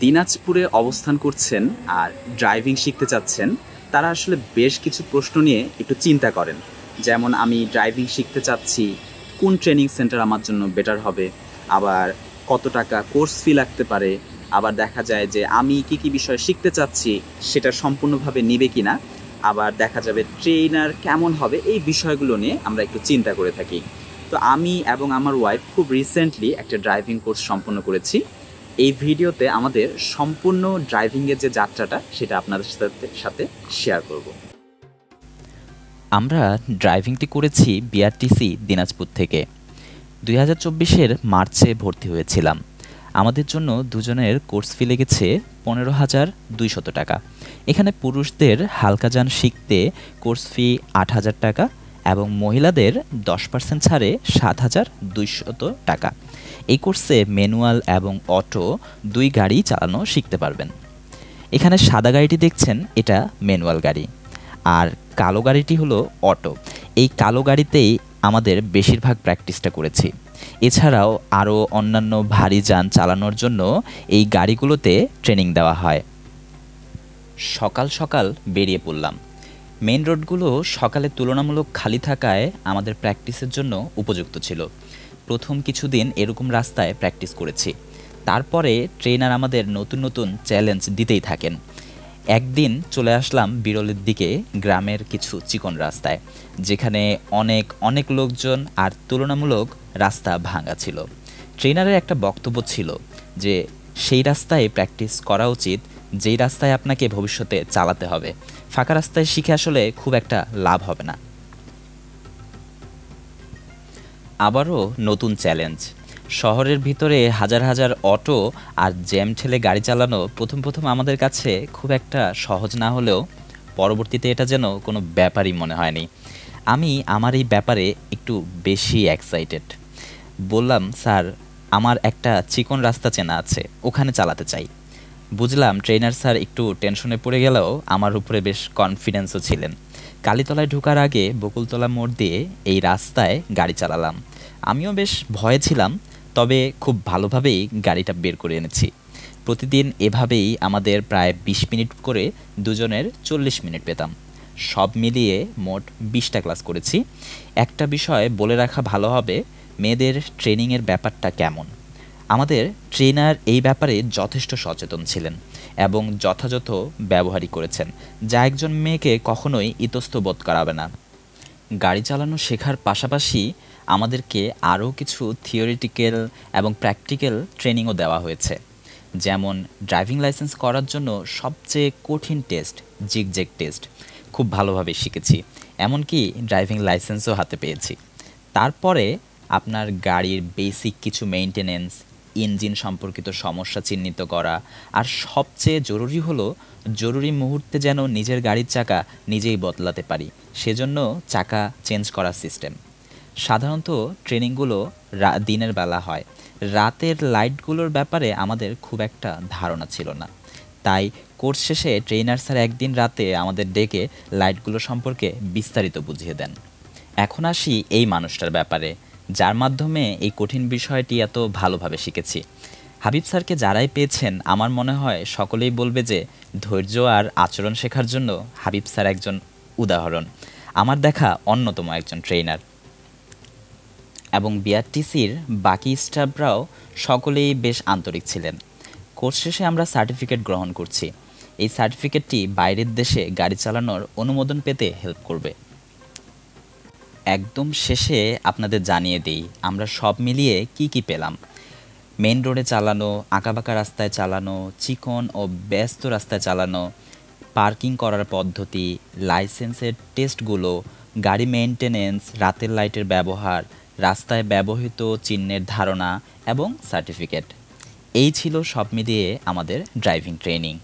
দিনাজপুরে অবস্থান করছেন আর ড্রাইভিং শিখতে চাচ্ছেন, তারা আসলে বেশ কিছু প্রশ্ন নিয়ে একটু চিন্তা করেন। যেমন আমি ড্রাইভিং শিখতে চাচ্ছি, কোন ট্রেনিং সেন্টার আমার জন্য বেটার হবে, আবার কত টাকা কোর্স ফি লাগতে পারে, আবার দেখা যায় যে আমি কি বিষয় শিখতে চাচ্ছি সেটা সম্পূর্ণভাবে নিবে কিনা, আবার দেখা যাবে ট্রেনার কেমন হবে। এই বিষয়গুলো নিয়ে আমরা একটু চিন্তা করে থাকি। তো আমি এবং আমার ওয়াইফ খুব রিসেন্টলি একটা ড্রাইভিং কোর্স সম্পন্ন করেছি। এই ভিডিওতে আমাদের সম্পূর্ণ ড্রাইভিংয়ের যে যাত্রাটা সেটা আপনাদের সাথে শেয়ার করব। আমরা ড্রাইভিংটি করেছি বিআরটিসি দিনাজপুর থেকে। 2024-এর মার্চে ভর্তি হয়েছিলাম। আমাদের জন্য দুজনের কোর্স ফি লেগেছে 15,200 টাকা। এখানে পুরুষদের হালকাযান শিখতে কোর্স ফি 8,000 টাকা এবং মহিলাদের 10% ছাড়ে 7,200 টাকা। এই কোর্সে ম্যানুয়াল এবং অটো দুই গাড়ি চালানো শিখতে পারবেন। এখানে সাদা গাড়িটি দেখছেন, এটা ম্যানুয়াল গাড়ি, আর কালো গাড়িটি হলো অটো। এই কালো গাড়িতেই আমাদের বেশিরভাগ প্র্যাকটিসটা করেছি। এছাড়াও আরও অন্যান্য ভারী যান চালানোর জন্য এই গাড়িগুলোতে ট্রেনিং দেওয়া হয়। সকাল সকাল বেরিয়ে পড়লাম। মেইন রোডগুলো সকালে তুলনামূলক খালি থাকায় আমাদের প্র্যাকটিসের জন্য উপযুক্ত ছিল। প্রথম কিছুদিন এরকম রাস্তায় প্র্যাকটিস করেছি। তারপরে ট্রেনার আমাদের নতুন নতুন চ্যালেঞ্জ দিতেই থাকেন। একদিন চলে আসলাম বিরলের দিকে, গ্রামের কিছু চিকন রাস্তায়, যেখানে অনেক লোকজন আর তুলনামূলক রাস্তা ভাঙা ছিল। ট্রেনারের একটা বক্তব্য ছিল যে সেই রাস্তায় প্র্যাকটিস করা উচিত যেই রাস্তায় আপনাকে ভবিষ্যতে চালাতে হবে। ফাঁকা রাস্তায় শিখে আসলে খুব একটা লাভ হবে না। আবারও নতুন চ্যালেঞ্জ। শহরের ভিতরে হাজার হাজার অটো আর জ্যাম ঠেলে গাড়ি চালানো প্রথম আমাদের কাছে খুব একটা সহজ না হলেও পরবর্তীতে এটা যেন কোনো ব্যাপারই মনে হয়নি। আমি আমার এই ব্যাপারে একটু বেশি এক্সাইটেড। বললাম, স্যার, আমার একটা চিকন রাস্তা চেনা আছে, ওখানে চালাতে চাই। বুঝলাম ট্রেনার স্যার একটু টেনশনে পড়ে গেলেও আমার উপরে বেশ কনফিডেন্সও ছিলেন। কালীতলায় ঢোকার আগে বকুলতলা মোড় দিয়ে এই রাস্তায় গাড়ি চালালাম। আমিও বেশ ভয়ে ছিলাম, তবে খুব ভালোভাবেই গাড়িটা বের করে এনেছি। প্রতিদিন এভাবেই আমাদের প্রায় 20 মিনিট করে দুজনের 40 মিনিট পেতাম। সব মিলিয়ে মোট 20টা ক্লাস করেছি। একটা বিষয় বলে রাখা ভালো হবে, মেয়েদের ট্রেনিংয়ের ব্যাপারটা কেমন। আমাদের ট্রেনার এই ব্যাপারে যথেষ্ট সচেতন ছিলেন এবং যথাযথ ব্যবহারই করেছেন, যা একজন মেয়েকে কখনোই ইতস্তত করাবে না। গাড়ি চালানো শেখার পাশাপাশি আমাদেরকে আরও কিছু থিওরিটিক্যাল এবং প্র্যাকটিক্যাল ট্রেনিংও দেওয়া হয়েছে। যেমন ড্রাইভিং লাইসেন্স করার জন্য সবচেয়ে কঠিন টেস্ট জিগজ্যাগ টেস্ট খুব ভালোভাবে শিখেছি, এমনকি ড্রাইভিং লাইসেন্সও হাতে পেয়েছি। তারপরে আপনার গাড়ির বেসিক কিছু মেইনটেনেন্স, ইঞ্জিন সম্পর্কিত সমস্যা চিহ্নিত করা, আর সবচেয়ে জরুরি হলো জরুরি মুহূর্তে যেন নিজের গাড়ির চাকা নিজেই বদলাতে পারি, সেজন্য চাকা চেঞ্জ করার সিস্টেম। সাধারণত ট্রেনিংগুলো দিনের বেলা হয়। রাতের লাইটগুলোর ব্যাপারে আমাদের খুব একটা ধারণা ছিল না, তাই কোর্স শেষে ট্রেনার স্যার একদিন রাতে আমাদের ডেকে লাইটগুলো সম্পর্কে বিস্তারিত বুঝিয়ে দেন। এখন আসি এই মানুষটার ব্যাপারে, যার মাধ্যমে এই কঠিন বিষয়টি এত ভালোভাবে শিখেছি। হাবিব স্যারকে যারাই পেয়েছেন আমার মনে হয় সকলেই বলবে যে ধৈর্য আর আচরণ শেখার জন্য হাবিব স্যার একজন উদাহরণ, আমার দেখা অন্যতম একজন ট্রেনার। এবং বিআরটিসির বাকি স্টাফরাও সকলেই বেশ আন্তরিক ছিলেন। কোর্স শেষে আমরা সার্টিফিকেট গ্রহণ করছি। এই সার্টিফিকেটটি বাইরের দেশে গাড়ি চালানোর অনুমোদন পেতে হেল্প করবে। একদম শেষে আপনাদের জানিয়ে দিই আমরা সব মিলিয়ে কি পেলাম। মেইন রোডে চালানো, আঁকাবাঁকা রাস্তায় চালানো, চিকন ও ব্যস্ত রাস্তায় চালানো, পার্কিং করার পদ্ধতি, লাইসেন্সের টেস্টগুলো, গাড়ি মেইনটেনেন্স, রাতের লাইটের ব্যবহার, রাস্তায় ব্যবহৃত চিহ্নের ধারণা এবং সার্টিফিকেট। এই ছিল সব মিলিয়ে আমাদের ড্রাইভিং ট্রেনিং।